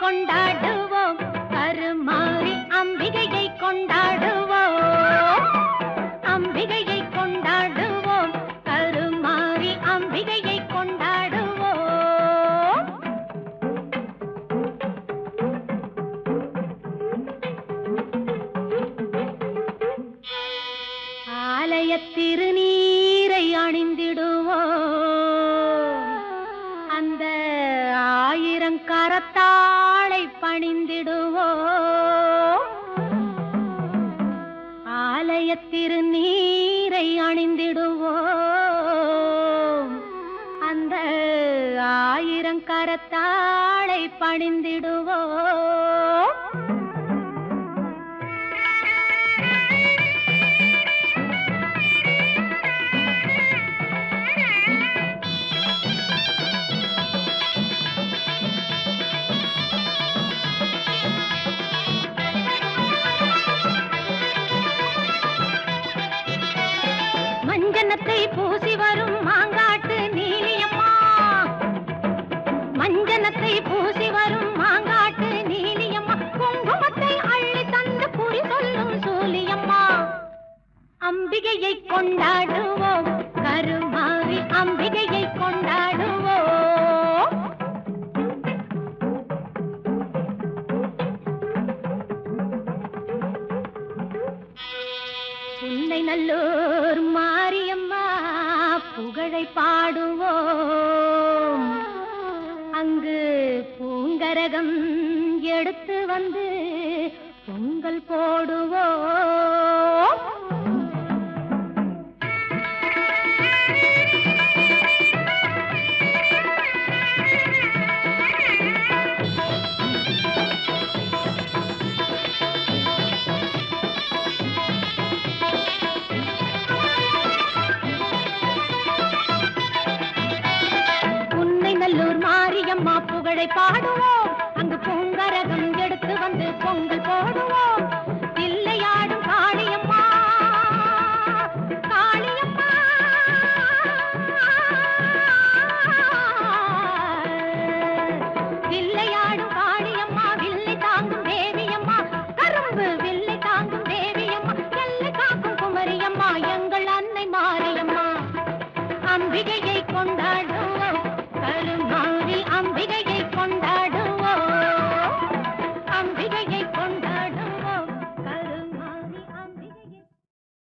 கொண்டாடுவோம் கருமாரி அம்பிகையை கொண்டாடுவோம் அம்பிகையை கொண்டாடுவோம் கருமாரி அம்பிகையை கொண்டாடுவோம் ஆலய திருநீரை அணிந்திடுவோம் அந்த ஆயிரங்கரத்தாளை பணிந்திடுவோம் ஆலய திருநீரை அணிந்திடுவோம் அந்த ஆயிரங்கரத்தாளை பணிந்திடுவோம் மஞ்சனத்தை பூசி வரும் மாங்காட்டு நீலியம்மா மஞ்சனத்தை பூசி வரும் மாங்காட்டு நீலியம்மா குங்குமத்தை அள்ளி தந்து குறி சொல்லும் சூலியம்மா அம்பிகையை கொண்டாடுவோம் கருமாரி அம்பிகையை கொண்டாடுவோம் உன்னை நல்லூர் மாரியம்மா புகழை பாடுவோம் அங்கு பூங்கரகம் எடுத்து வந்து பொங்கல் போடுவோம் நல்லூர் மாரியம்மா புகழை பாடுவோம் அங்கு பூங்கரகம் எடுத்து வந்து பொங்கல் போடுவோம் தில்லையாடும் காளியம்மா காளியம்மா தில்லையாடும் காளியம்மா வில்லை தாங்கும் தேவியம்மா கரும்பு வில்லை தாங்கும் தேவியம்மா எல்லை காக்கும் குமரியம்மா எங்கள் அன்னை மாரியம்மா அம்பிகையை கொண்டாடு